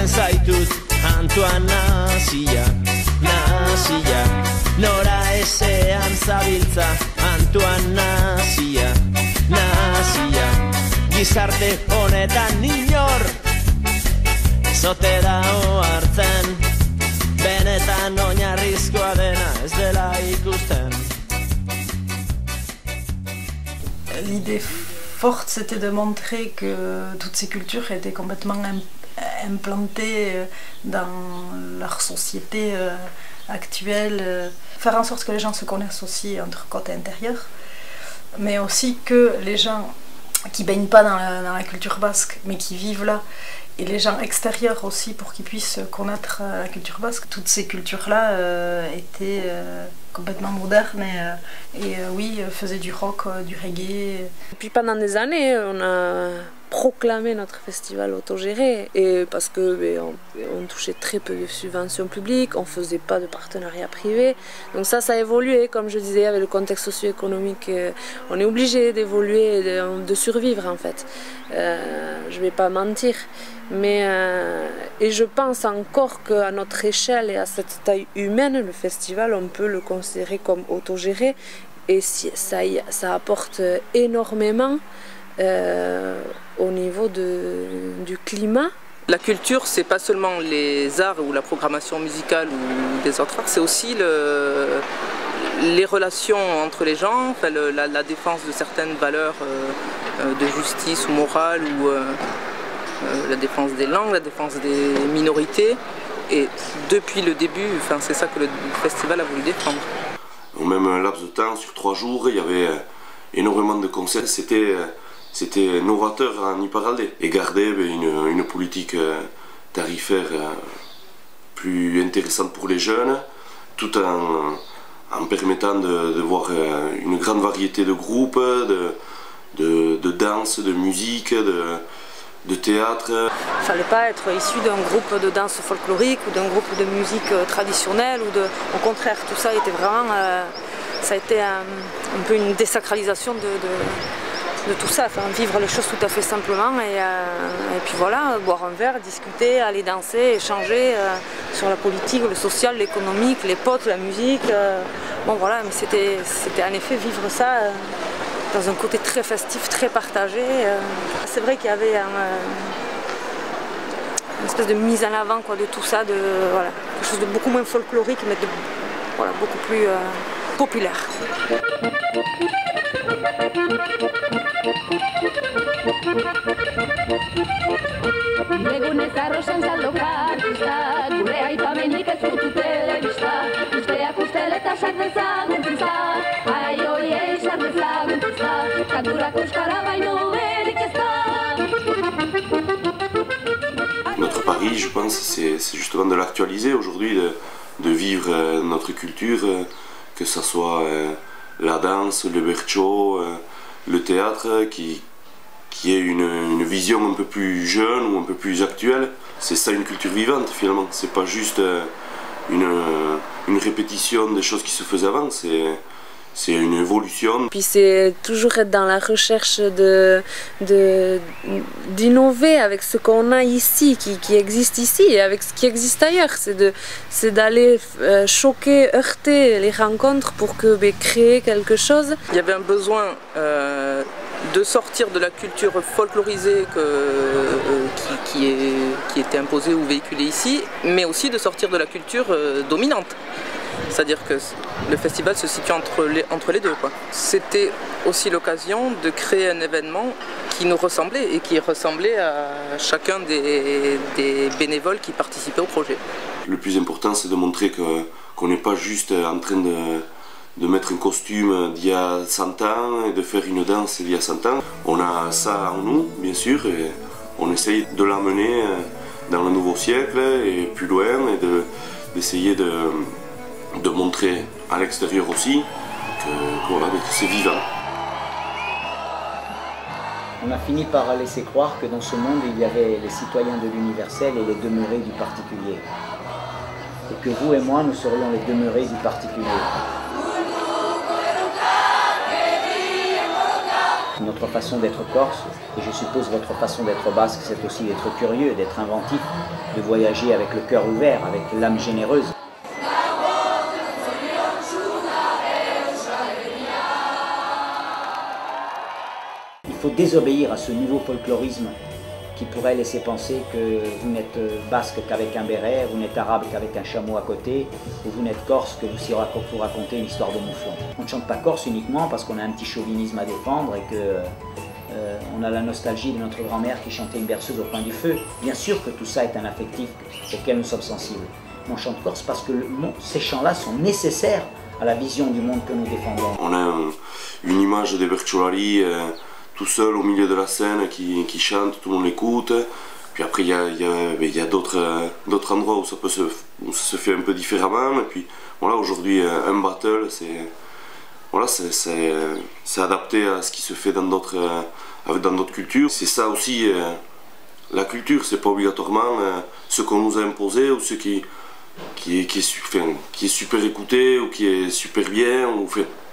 zaitut Antoan nazia, nazia Nora ezean zabiltza Antoan nazia, nazia Gizarte honetan inor Zote dao hartzen Benetan oinarrizkoa dena ez dela ikusten. L'idée forte, c'était de montrer que toutes ces cultures étaient complètement implantées dans leur société actuelle. Faire en sorte que les gens se connaissent aussi entre côté intérieur, mais aussi que les gens qui ne baignent pas dans la culture basque, mais qui vivent là, et les gens extérieurs aussi pour qu'ils puissent connaître la culture basque. Toutes ces cultures-là étaient complètement modernes et oui, faisaient du rock, du reggae. Et puis pendant des années, on a proclamé notre festival autogéré et parce que on touchait très peu de subventions publiques, on faisait pas de partenariat privé. Donc ça a évolué, comme je disais, avec le contexte socio-économique. On est obligé d'évoluer, de survivre en fait. Je vais pas mentir. Mais et je pense encore qu'à notre échelle et à cette taille humaine, le festival, on peut le considérer comme autogéré et ça apporte énormément au niveau du climat. La culture, c'est pas seulement les arts ou la programmation musicale ou des autres arts, c'est aussi les relations entre les gens, enfin, la défense de certaines valeurs de justice ou morale ou la défense des langues, la défense des minorités. Et depuis le début, enfin, c'est ça que le festival a voulu défendre. Au même laps de temps, sur 3 jours, il y avait énormément de concerts. C'était novateur à n'y parler. Et garder une politique tarifaire plus intéressante pour les jeunes, tout en permettant de voir une grande variété de groupes, de danse, de musique, de théâtre. Il ne fallait pas être issu d'un groupe de danse folklorique ou d'un groupe de musique traditionnelle. Au contraire, tout ça était vraiment... ça a été un peu une désacralisation de tout ça. Enfin, vivre les choses tout à fait simplement et puis voilà, boire un verre, discuter, aller danser, échanger sur la politique, le social, l'économique, les potes, la musique. Bon voilà, mais c'était en effet vivre ça dans un côté très festif, très partagé. C'est vrai qu'il y avait une espèce de mise en avant quoi, de tout ça, voilà, quelque chose de beaucoup moins folklorique, mais voilà, beaucoup plus populaire. Notre pari, je pense, c'est justement de l'actualiser aujourd'hui, de vivre notre culture, que ce soit la danse, le bercho, le théâtre, qui ait une vision un peu plus jeune ou un peu plus actuelle. C'est ça une culture vivante finalement, c'est pas juste une répétition des choses qui se faisaient avant, c'est une évolution. Puis c'est toujours être dans la recherche d'innover avec ce qu'on a ici, qui existe ici, et avec ce qui existe ailleurs. C'est d'aller choquer, heurter les rencontres pour créer quelque chose. Il y avait un besoin de sortir de la culture folklorisée qui était imposée ou véhiculée ici, mais aussi de sortir de la culture dominante. C'est-à-dire que le festival se situe entre les deux. C'était aussi l'occasion de créer un événement qui nous ressemblait et qui ressemblait à chacun des bénévoles qui participaient au projet. Le plus important, c'est de montrer qu'on n'est pas juste en train de mettre un costume d'il y a 100 ans et de faire une danse d'il y a 100 ans. On a ça en nous, bien sûr, et on essaye de l'amener dans le nouveau siècle et plus loin, et d'essayer de montrer à l'extérieur aussi que c'est vivant. On a fini par laisser croire que dans ce monde il y avait les citoyens de l'universel et les demeurés du particulier. Et que vous et moi nous serions les demeurés du particulier. Notre notre façon d'être corse, et je suppose votre façon d'être basque, c'est aussi d'être curieux, d'être inventif, de voyager avec le cœur ouvert, avec l'âme généreuse. Il faut désobéir à ce nouveau folklorisme qui pourrait laisser penser que vous n'êtes basque qu'avec un béret, vous n'êtes arabe qu'avec un chameau à côté, ou vous n'êtes corse que vous racontez une histoire de mouflon. On ne chante pas corse uniquement parce qu'on a un petit chauvinisme à défendre et qu'on a la nostalgie de notre grand-mère qui chantait une berceuse au coin du feu. Bien sûr que tout ça est un affectif auquel nous sommes sensibles. Mais on chante corse parce que ces chants-là sont nécessaires à la vision du monde que nous défendons. On a une image de Berciolari tout seul au milieu de la scène qui chante, tout le monde l'écoute. Puis après il y a d'autres endroits où ça se fait un peu différemment. Et puis voilà, aujourd'hui un battle c'est adapté à ce qui se fait dans d'autres cultures. C'est ça aussi la culture, c'est pas obligatoirement ce qu'on nous a imposé ou ce qui est super écouté ou qui est super bien ou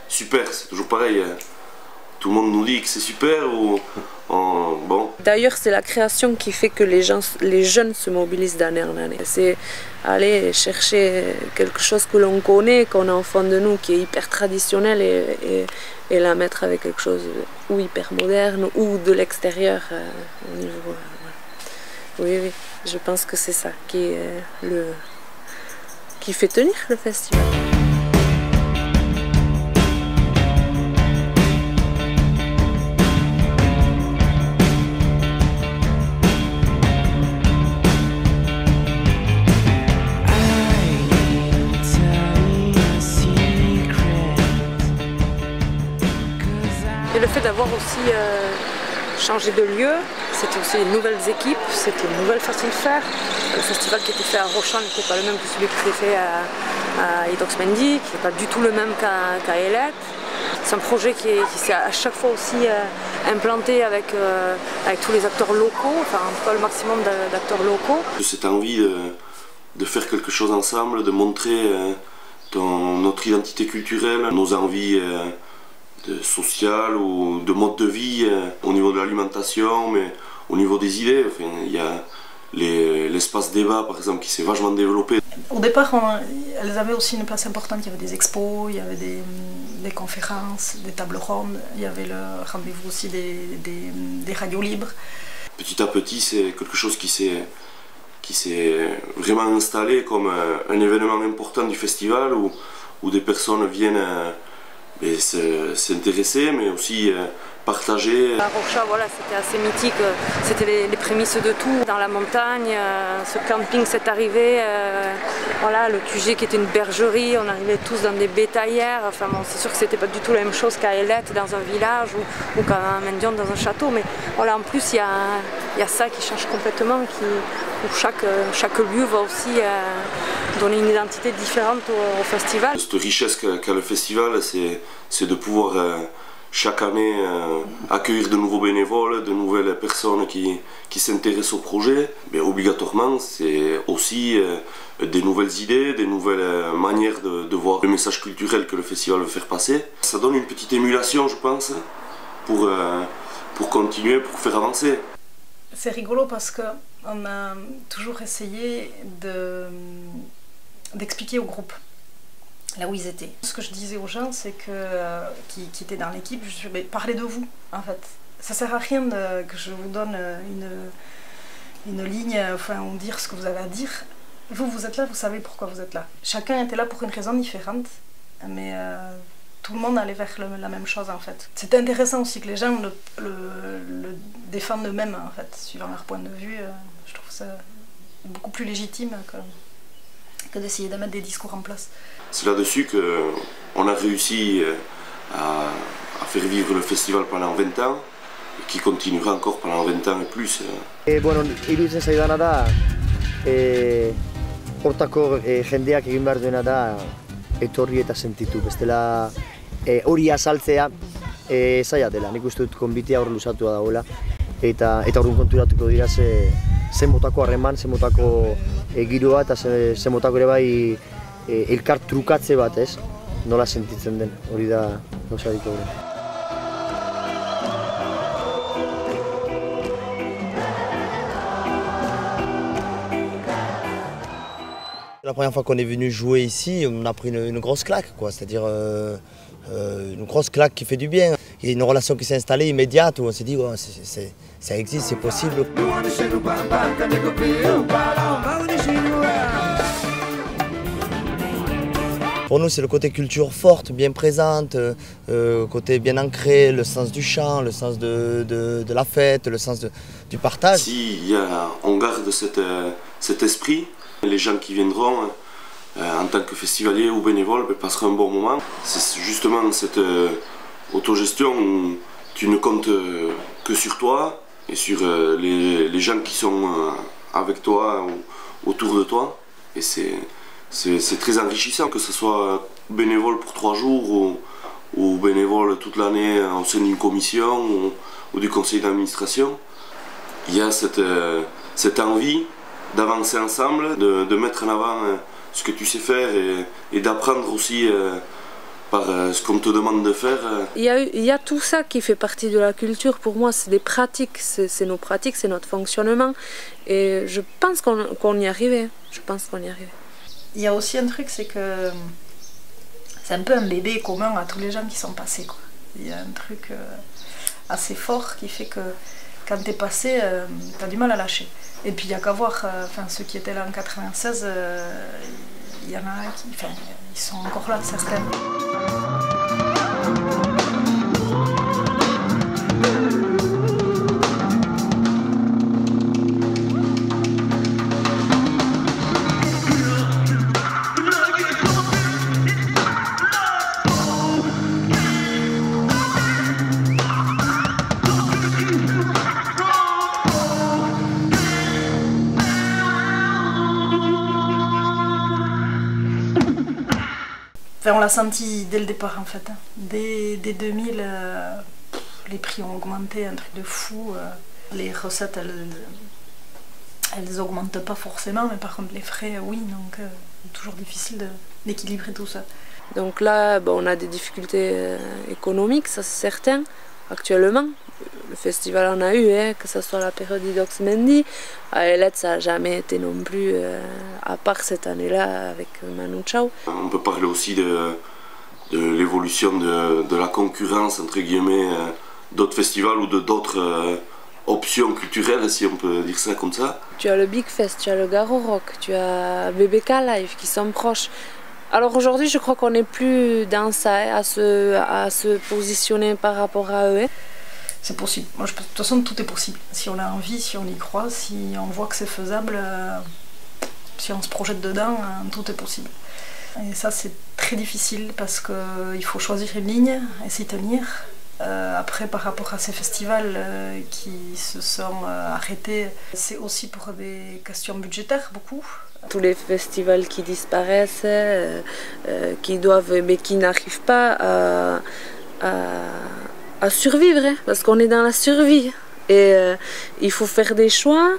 super, c'est toujours pareil. Tout le monde nous dit que c'est super ou bon. D'ailleurs, c'est la création qui fait que les jeunes se mobilisent d'année en année. C'est aller chercher quelque chose que l'on connaît, qu'on a en fond de nous, qui est hyper traditionnel et la mettre avec quelque chose ou hyper moderne ou de l'extérieur au niveau. Oui, je pense que c'est ça qui fait tenir le festival. Et le fait d'avoir aussi changé de lieu, c'était aussi de nouvelles équipes, c'était une nouvelle façon de faire. Le festival qui était fait à Rochamps n'était pas le même que celui qui était fait à Idoxmendi, qui n'est pas du tout le même qu'à Ailet. C'est un projet qui s'est à chaque fois aussi implanté avec tous les acteurs locaux, enfin en tout cas le maximum d'acteurs locaux. Cette envie de faire quelque chose ensemble, de montrer notre identité culturelle, nos envies sociales ou de mode de vie au niveau de l'alimentation, mais au niveau des idées. Enfin, il y a l'espace débat par exemple qui s'est vachement développé. Au départ, elles avaient aussi une place importante. Il y avait des expos, il y avait des conférences, des tables rondes, il y avait le rendez-vous aussi des radios libres. Petit à petit, c'est quelque chose qui s'est vraiment installé comme un événement important du festival où des personnes viennent s'intéresser, mais aussi partager. À Rochamps, voilà, c'était assez mythique, c'était les prémices de tout. Dans la montagne, ce camping s'est arrivé, voilà, le QG qui était une bergerie, on arrivait tous dans des bétaillères. Enfin bon, c'est sûr que c'était pas du tout la même chose qu'à Ailet, dans un village ou qu'à Mendion dans un château, mais voilà, en plus il y a ça qui change complètement, où chaque lieu va aussi donner une identité différente au festival. Cette richesse qu'a le festival, c'est de pouvoir chaque année accueillir de nouveaux bénévoles, de nouvelles personnes qui s'intéressent au projet. Mais obligatoirement, c'est aussi des nouvelles idées, des nouvelles manières de voir le message culturel que le festival veut faire passer. Ça donne une petite émulation, je pense, pour continuer, pour faire avancer. C'est rigolo parce qu'on a toujours essayé d'expliquer au groupe là où ils étaient. Ce que je disais aux gens, c'est que qui étaient dans l'équipe, je dis parlez de vous en fait. Ça sert à rien que je vous donne une ligne, enfin ou dire ce que vous avez à dire. Vous êtes là, vous savez pourquoi vous êtes là. Chacun était là pour une raison différente, mais tout le monde allait vers la même chose en fait. C'était intéressant aussi que les gens le défendent eux-mêmes en fait, suivant leur point de vue. Je trouve ça beaucoup plus légitime que d'essayer de mettre des discours en place. C'est là-dessus qu'on a réussi à faire vivre le festival pendant 20 ans et qui continuera encore pendant 20 ans et plus. Bueno, iruditzen zaidana da, hortako jendeak egin behar duena da etorri eta sentitu. Bestela hori azaltzea zaila dela. Nik uste dut konbitea hor luzatua dagoela. Eta orduan konturatuko dira ze motako harreman, ze motako giroa eta ze motako ere bai elkar trukatze bat, ez? Nola sentitzen den, hori da gauza diko. La première fois qu'on est venu jouer ici, on a pris une grosse claque, c'est-à-dire une grosse claque qui fait du bien. Il y a une relation qui s'est installée immédiate où on s'est dit oh, ça existe, c'est possible. Pour nous, c'est le côté culture forte, bien présente, côté bien ancré, le sens du chant, le sens de la fête, le sens du partage. Si on garde cet esprit, les gens qui viendront en tant que festivaliers ou bénévoles passeront un bon moment. C'est justement cette autogestion où tu ne comptes que sur toi et sur les gens qui sont avec toi ou autour de toi. Et c'est très enrichissant, que ce soit bénévole pour 3 jours ou bénévole toute l'année au sein d'une commission ou du conseil d'administration. Il y a cette envie d'avancer ensemble, de mettre en avant ce que tu sais faire et d'apprendre aussi par ce qu'on te demande de faire. Il y a tout ça qui fait partie de la culture. Pour moi, c'est des pratiques, c'est nos pratiques, c'est notre fonctionnement. Et je pense qu'on y arrivait. Je pense qu'on y arrivait. Il y a aussi un truc, c'est que c'est un peu un bébé commun à tous les gens qui sont passés, quoi. Il y a un truc assez fort qui fait que quand t'es passé, t'as du mal à lâcher. Et puis il n'y a qu'à voir, ceux qui étaient là en 96, il y en a qui, ils sont encore là, certains. On l'a senti dès le départ en fait. Dès 2000, les prix ont augmenté, un truc de fou. Les recettes, elles augmentent pas forcément, mais par contre les frais, oui. Donc c'est toujours difficile d'équilibrer tout ça. Donc là, on a des difficultés économiques, ça c'est certain, actuellement. Le festival en a eu, que ce soit la période d'Idox Mendy. À Elette, ça n'a jamais été non plus, à part cette année-là avec Manu Chao. On peut parler aussi de l'évolution de la concurrence, entre guillemets, d'autres festivals ou d'autres options culturelles, si on peut dire ça comme ça. Tu as le Big Fest, tu as le Garo Rock, tu as BBK Live qui sont proches. Alors aujourd'hui, je crois qu'on n'est plus dans ça, à se positionner par rapport à eux. C'est possible. Moi, de toute façon, tout est possible. Si on a envie, si on y croit, si on voit que c'est faisable, si on se projette dedans, tout est possible. Et ça, c'est très difficile parce qu'il faut choisir une ligne et s'y tenir. Après, par rapport à ces festivals qui se sont arrêtés, c'est aussi pour des questions budgétaires, beaucoup. Tous les festivals qui disparaissent, mais qui n'arrivent pas à survivre, parce qu'on est dans la survie. Et il faut faire des choix.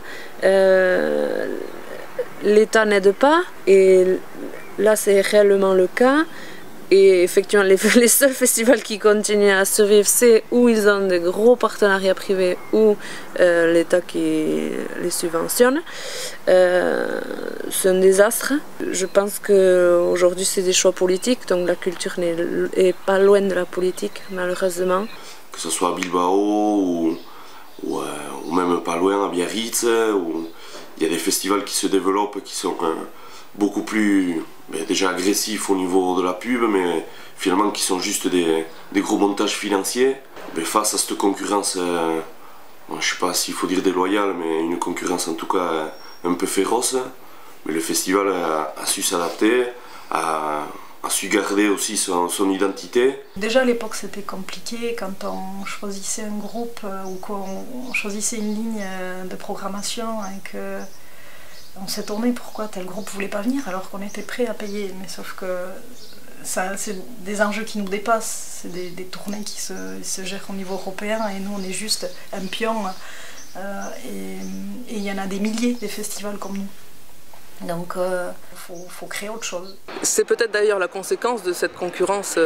L'État n'aide pas, et là c'est réellement le cas. Et effectivement, les seuls festivals qui continuent à survivre, c'est où ils ont de gros partenariats privés, ou l'État qui les subventionne. C'est un désastre. Je pense qu'aujourd'hui, c'est des choix politiques, donc la culture n'est pas loin de la politique, malheureusement. Que ce soit à Bilbao ou même pas loin à Biarritz, où il y a des festivals qui se développent, qui sont beaucoup plus déjà agressifs au niveau de la pub, mais finalement qui sont juste des gros montages financiers. Mais face à cette concurrence, je ne sais pas s'il faut dire déloyale, mais une concurrence en tout cas un peu féroce, mais le festival a su s'adapter, a su garder aussi son identité. Déjà à l'époque c'était compliqué quand on choisissait un groupe ou qu'on choisissait une ligne de programmation et que on s'est tourné pourquoi tel groupe voulait pas venir alors qu'on était prêt à payer, mais sauf que c'est des enjeux qui nous dépassent, c'est des tournées qui se gèrent au niveau européen et nous on est juste un pion et il y en a des milliers des festivals comme nous. Donc faut créer autre chose. C'est peut-être d'ailleurs la conséquence de cette concurrence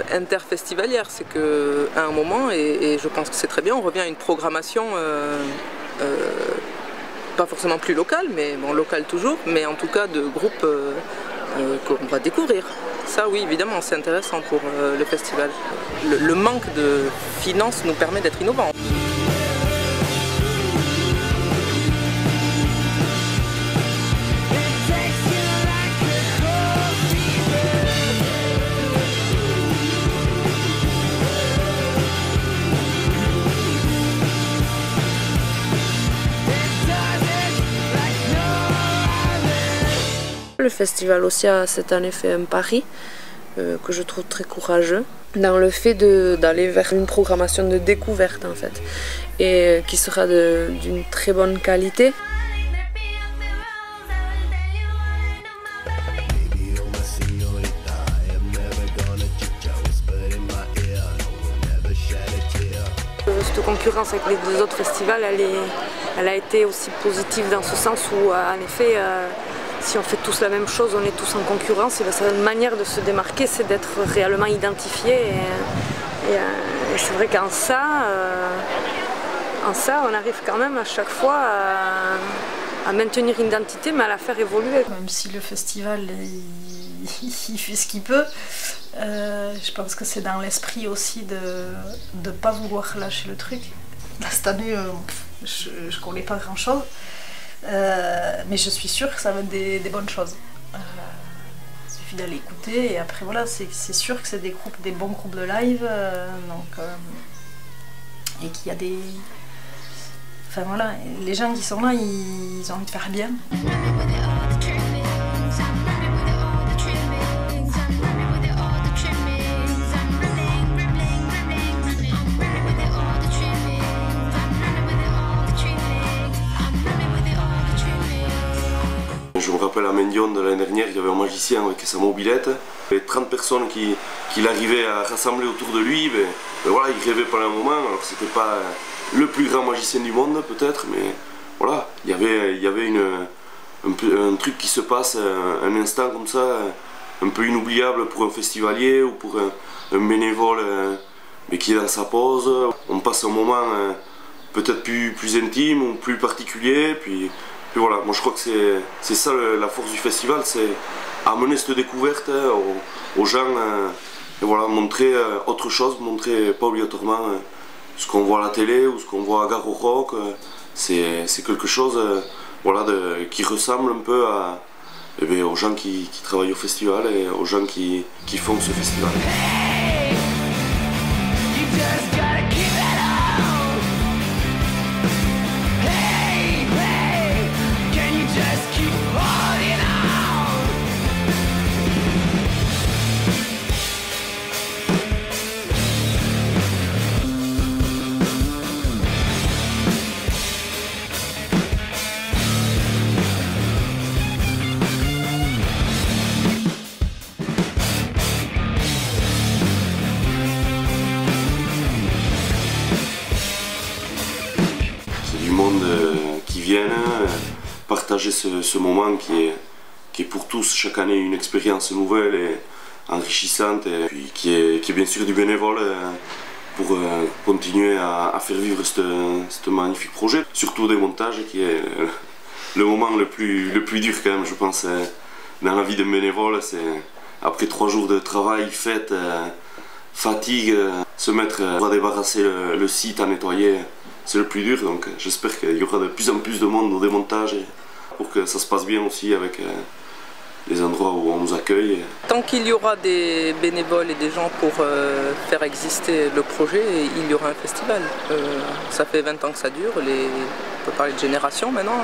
interfestivalière, c'est qu'à un moment, et je pense que c'est très bien, on revient à une programmation pas forcément plus local, mais bon, local toujours, mais en tout cas de groupes qu'on va découvrir. Ça oui, évidemment, c'est intéressant pour le festival. Le manque de finances nous permet d'être innovants. Le festival aussi a cette année fait un pari que je trouve très courageux dans le fait d'aller vers une programmation de découverte en fait et qui sera d'une très bonne qualité. Cette concurrence avec les deux autres festivals, elle a été aussi positive dans ce sens où en effet si on fait tous la même chose, on est tous en concurrence, et la manière de se démarquer, c'est d'être réellement identifié. Et c'est vrai qu'en ça, on arrive quand même à chaque fois à maintenir une identité, mais à la faire évoluer. Même si le festival, il fait ce qu'il peut, je pense que c'est dans l'esprit aussi de ne pas vouloir lâcher le truc. Cette année, je ne connais pas grand-chose. Mais je suis sûre que ça va être des bonnes choses. Il suffit d'aller écouter et après voilà, c'est sûr que c'est des bons groupes de live, et qu'il y a des... Enfin voilà, les gens qui sont là, ils ont envie de faire bien. Je me rappelle à Mendion de l'année dernière, il y avait un magicien avec sa mobilette, et 30 personnes qu'il arrivait à rassembler autour de lui, mais voilà, il rêvait pendant un moment, alors c'était pas le plus grand magicien du monde peut-être, mais voilà, il y avait un truc qui se passe, un instant comme ça, un peu inoubliable pour un festivalier ou pour un bénévole mais qui est dans sa pause. On passe un moment peut-être plus intime ou plus particulier, puis voilà, moi je crois que c'est ça la force du festival, c'est amener cette découverte aux gens, et voilà, montrer autre chose, montrer pas obligatoirement ce qu'on voit à la télé ou ce qu'on voit à Gare au Rock. C'est quelque chose voilà, qui ressemble un peu aux gens qui travaillent au festival et aux gens qui font ce festival. Qui viennent partager ce moment qui est pour tous chaque année une expérience nouvelle et enrichissante, et puis qui est bien sûr du bénévole pour continuer à faire vivre ce magnifique projet. Surtout des montages qui est le moment le plus dur quand même, je pense, dans la vie d'un bénévole. C'est après 3 jours de travail, fête, fatigue, se mettre à débarrasser le site, à nettoyer. C'est le plus dur, donc j'espère qu'il y aura de plus en plus de monde au démontage pour que ça se passe bien aussi avec les endroits où on nous accueille. Tant qu'il y aura des bénévoles et des gens pour faire exister le projet, il y aura un festival. Ça fait 20 ans que ça dure, on peut parler de génération maintenant.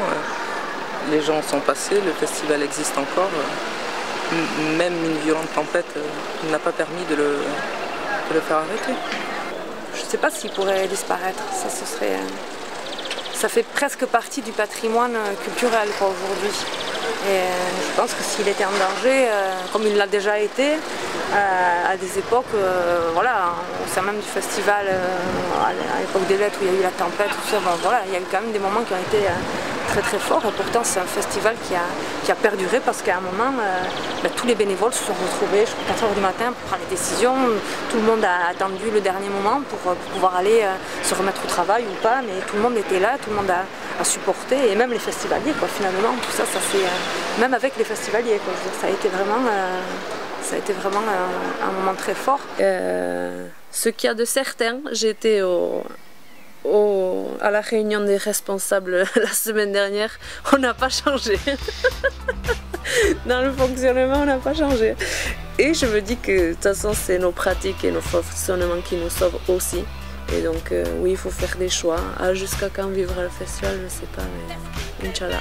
Les gens sont passés, le festival existe encore. Même une violente tempête n'a pas permis de le faire arrêter. Je ne sais pas s'il pourrait disparaître, ça fait presque partie du patrimoine culturel aujourd'hui. Et je pense que s'il était en danger, comme il l'a déjà été, à des époques, voilà, au sein même du festival, à l'époque des lettres où il y a eu la tempête, tout ça, bon, voilà, il y a eu quand même des moments qui ont été très très fort et pourtant c'est un festival qui a perduré parce qu'à un moment tous les bénévoles se sont retrouvés jusqu'à 4 h du matin pour prendre les décisions. Tout le monde a attendu le dernier moment pour pouvoir aller se remettre au travail ou pas, mais tout le monde était là, tout le monde a supporté et même les festivaliers quoi, finalement tout ça c'est même avec les festivaliers quoi, je veux dire, ça a été vraiment un moment très fort. Ce qu'il y a de certain, j'étais à la réunion des responsables la semaine dernière, on n'a pas changé. Dans le fonctionnement, on n'a pas changé. Et je me dis que de toute façon, c'est nos pratiques et nos fonctionnements qui nous sauvent aussi. Et donc, oui, il faut faire des choix. Jusqu'à quand vivra le festival, je ne sais pas, mais Inch'Allah.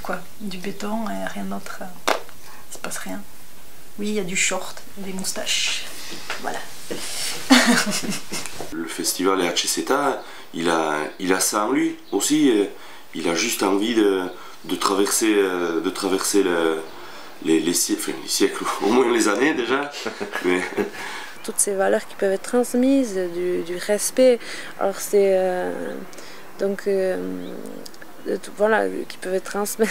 Quoi, du béton et rien d'autre, il se passe rien. Oui, il y a du short, des moustaches, voilà. Le festival EHZ, il a ça en lui aussi, il a juste envie de traverser les siècles, au moins les années déjà. Mais... Toutes ces valeurs qui peuvent être transmises, du respect, alors c'est donc voilà, qui peuvent être transmises.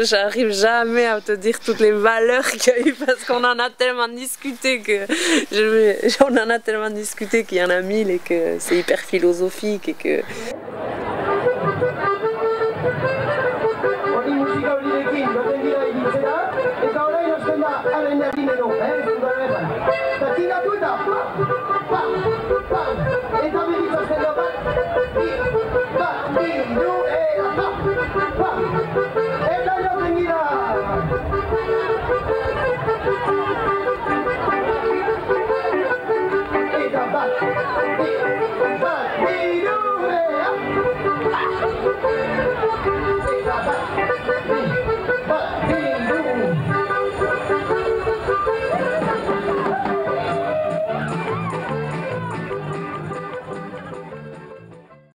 J'arrive jamais à te dire toutes les valeurs qu'il y a eu parce qu'on en a tellement discuté qu'il y en a mille et que c'est hyper philosophique et que